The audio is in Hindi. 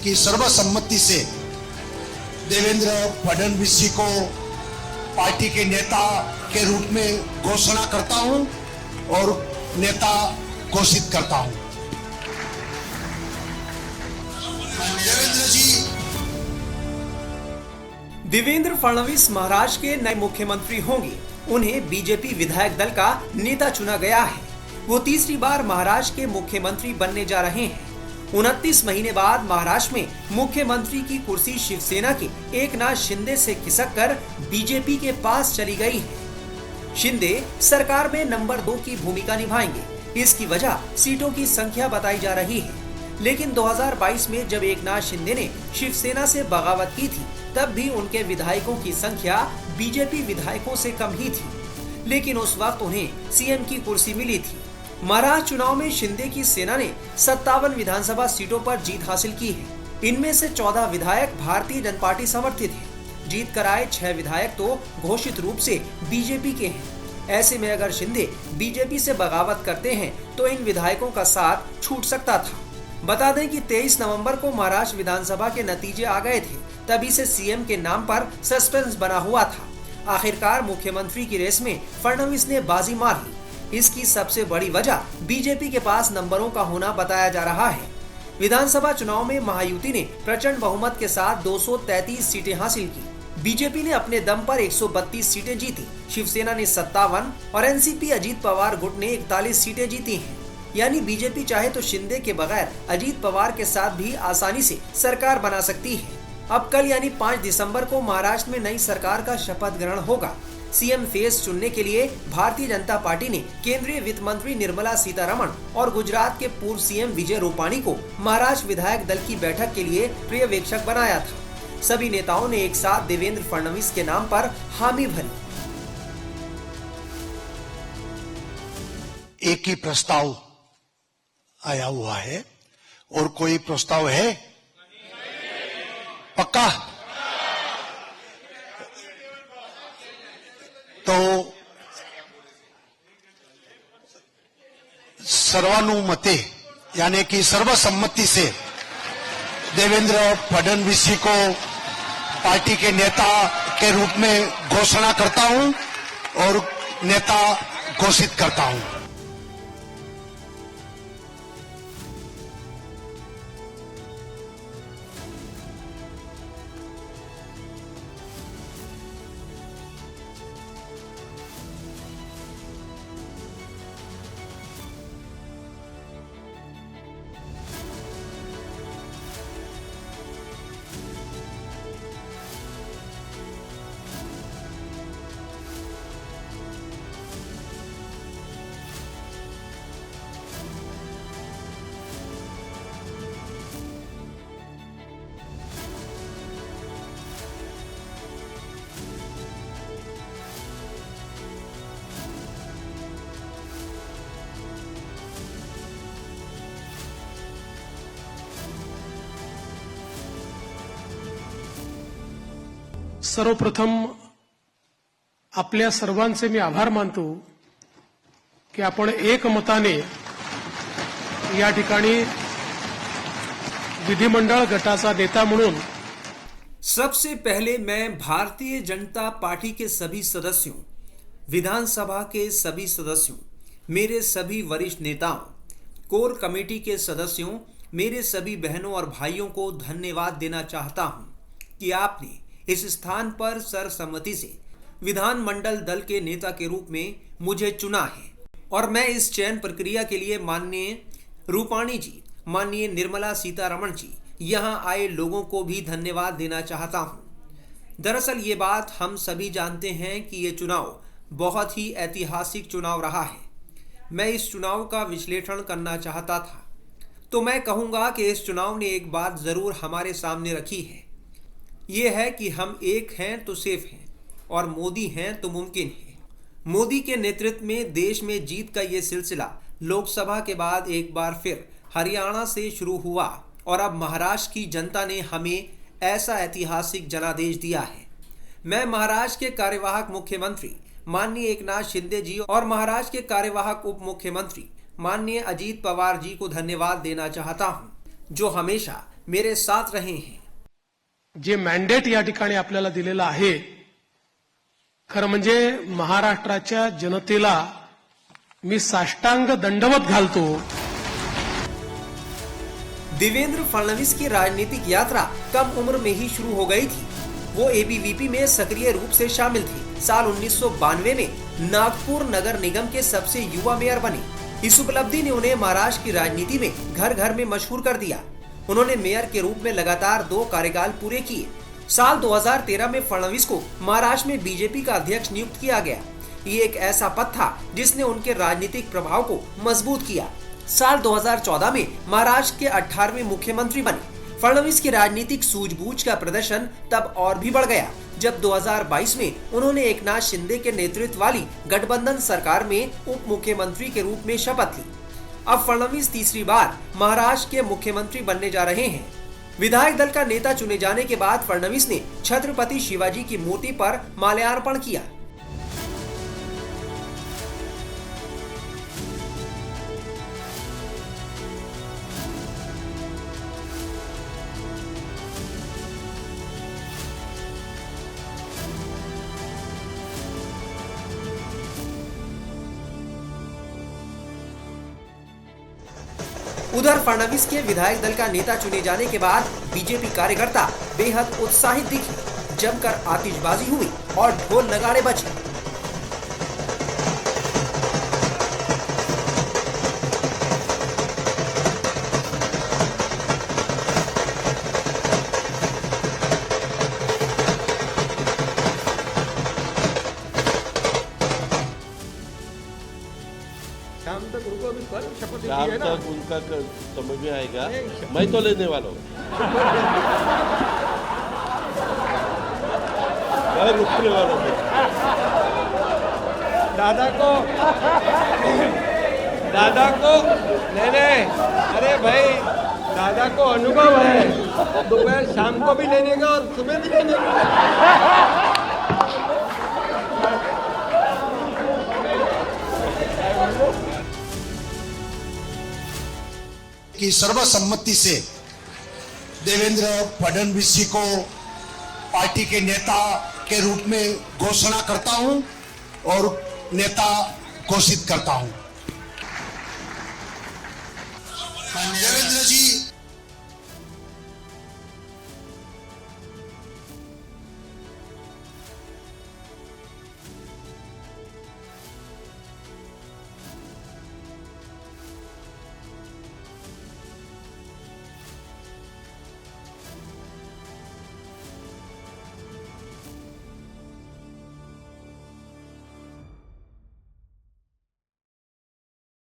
कि सर्वसम्मति से देवेंद्र फडणवीस जी को पार्टी के नेता के रूप में घोषणा करता हूं और नेता घोषित करता हूं। देवेंद्र जी। देवेंद्र फडणवीस महाराष्ट्र के नए मुख्यमंत्री होंगे। उन्हें बीजेपी विधायक दल का नेता चुना गया है। वो तीसरी बार महाराष्ट्र के मुख्यमंत्री बनने जा रहे हैं। 29 महीने बाद महाराष्ट्र में मुख्यमंत्री की कुर्सी शिवसेना के एकनाथ शिंदे से खिसककर बीजेपी के पास चली गई है। शिंदे सरकार में नंबर 2 की भूमिका निभाएंगे। इसकी वजह सीटों की संख्या बताई जा रही है। लेकिन 2022 में जब एकनाथ शिंदे ने शिवसेना से बगावत की थी, तब भी उनके विधायकों की संख्या बीजेपी विधायकों से कम ही थी। लेकिन उस वक्त उन्हें सीएम की कुर्सी मिली थी। महाराष्ट्र चुनाव में शिंदे की सेना ने 57 विधानसभा सीटों पर जीत हासिल की है। इनमें से 14 विधायक भारतीय जनता पार्टी समर्थित हैं। जीत कर आए 6 विधायक तो घोषित रूप से बीजेपी के हैं। ऐसे में अगर शिंदे बीजेपी से बगावत करते हैं तो इन विधायकों का साथ छूट सकता था। बता दें कि 23 नवंबर को महाराष्ट्र विधानसभा के नतीजे आ गए थे। तभी से सीएम के नाम पर सस्पेंस बना हुआ था। आखिरकार मुख्यमंत्री की रेस में फडणवीस ने बाजी मार ली। इसकी सबसे बड़ी वजह बीजेपी के पास नंबरों का होना बताया जा रहा है। विधानसभा चुनाव में महायुति ने प्रचंड बहुमत के साथ 233 सीटें हासिल की। बीजेपी ने अपने दम पर 132 सीटें जीती। शिवसेना ने 57 और एनसीपी अजीत पवार गुट ने 41 सीटें जीती हैं। यानी बीजेपी चाहे तो शिंदे के बगैर अजीत पवार के साथ भी आसानी से सरकार बना सकती है। अब कल यानी 5 दिसंबर को महाराष्ट्र में नई सरकार का शपथ ग्रहण होगा। सीएम फेस चुनने के लिए भारतीय जनता पार्टी ने केंद्रीय वित्त मंत्री निर्मला सीतारमण और गुजरात के पूर्व सीएम विजय रूपाणी को महाराष्ट्र विधायक दल की बैठक के लिए पर्यवेक्षक बनाया था। सभी नेताओं ने एक साथ देवेंद्र फडणवीस के नाम पर हामी भरी। एक ही प्रस्ताव आया हुआ है और कोई प्रस्ताव है? पक्का? तो सर्वानुमते यानी कि सर्वसम्मति से देवेंद्र फडणवीस जी को पार्टी के नेता के रूप में घोषणा करता हूं और नेता घोषित करता हूं। सर्वप्रथम आपल्या सर्वांचे मी आभार मानतो की आपण एकमताने या ठिकाणी विधिमंडळ गटाचा नेता म्हणून। सबसे पहले मैं भारतीय जनता पार्टी के सभी सदस्यों, विधानसभा के सभी सदस्यों, मेरे सभी वरिष्ठ नेताओं, कोर कमेटी के सदस्यों, मेरे सभी बहनों और भाइयों को धन्यवाद देना चाहता हूं कि आपने इस स्थान पर सर्वसम्मति से विधानमंडल दल के नेता के रूप में मुझे चुना है। और मैं इस चयन प्रक्रिया के लिए माननीय रूपाणी जी, माननीय निर्मला सीतारमण जी, यहां आए लोगों को भी धन्यवाद देना चाहता हूं। दरअसल ये बात हम सभी जानते हैं कि ये चुनाव बहुत ही ऐतिहासिक चुनाव रहा है। मैं इस चुनाव का विश्लेषण करना चाहता था तो मैं कहूँगा कि इस चुनाव ने एक बात ज़रूर हमारे सामने रखी है। ये है कि हम एक हैं तो सेफ हैं और मोदी हैं तो मुमकिन है। मोदी के नेतृत्व में देश में जीत का ये सिलसिला लोकसभा के बाद एक बार फिर हरियाणा से शुरू हुआ और अब महाराष्ट्र की जनता ने हमें ऐसा ऐतिहासिक जनादेश दिया है। मैं महाराष्ट्र के कार्यवाहक मुख्यमंत्री माननीय एकनाथ शिंदे जी और महाराष्ट्र के कार्यवाहक उप मुख्यमंत्री माननीय अजीत पवार जी को धन्यवाद देना चाहता हूं, जो हमेशा मेरे साथ रहे हैं। जे मॅन्डेट या ठिकाणी आपल्याला दिलेलं आहे, खरं म्हणजे महाराष्ट्राच्या जनतेला मी साष्टांग दंडवत घालतो। देवेंद्र फडणवीस की राजनीतिक यात्रा कम उम्र में ही शुरू हो गई थी। वो एबीवीपी में सक्रिय रूप से शामिल थे। साल 1992 में नागपुर नगर निगम के सबसे युवा मेयर बने। इस उपलब्धि ने उन्हें महाराष्ट्र की राजनीति में घर घर में मशहूर कर दिया। उन्होंने मेयर के रूप में लगातार 2 कार्यकाल पूरे किए। साल 2013 में फडणवीस को महाराष्ट्र में बीजेपी का अध्यक्ष नियुक्त किया गया। ये एक ऐसा पद था जिसने उनके राजनीतिक प्रभाव को मजबूत किया। साल 2014 में महाराष्ट्र के 18वें मुख्यमंत्री बने। फडणवीस की राजनीतिक सूझबूझ का प्रदर्शन तब और भी बढ़ गया जब 2022 में उन्होंने एकनाथ शिंदे के नेतृत्व वाली गठबंधन सरकार में उप मुख्यमंत्री के रूप में शपथ ली। अब फडणवीस तीसरी बार महाराष्ट्र के मुख्यमंत्री बनने जा रहे हैं। विधायक दल का नेता चुने जाने के बाद फडणवीस ने छत्रपति शिवाजी की मूर्ति पर माल्यार्पण किया। उधर फडणवीस के विधायक दल का नेता चुने जाने के बाद बीजेपी कार्यकर्ता बेहद उत्साहित दिखे। जमकर आतिशबाजी हुई और ढोल नगाड़े बजे। शाम तक उनको भी कल शपथ ली शाम है ना। तक उनका समझ में आएगा। मैं तो लेने वाला हूँ, मैं रुकने वाला हूँ। दादा को नहीं, अरे भाई दादा को अनुभव है, दोपहर शाम को भी लेने का और सुबह भी लेने का। कि सर्वसम्मति से देवेंद्र फडणवीस जी को पार्टी के नेता के रूप में घोषणा करता हूं और नेता घोषित करता हूं।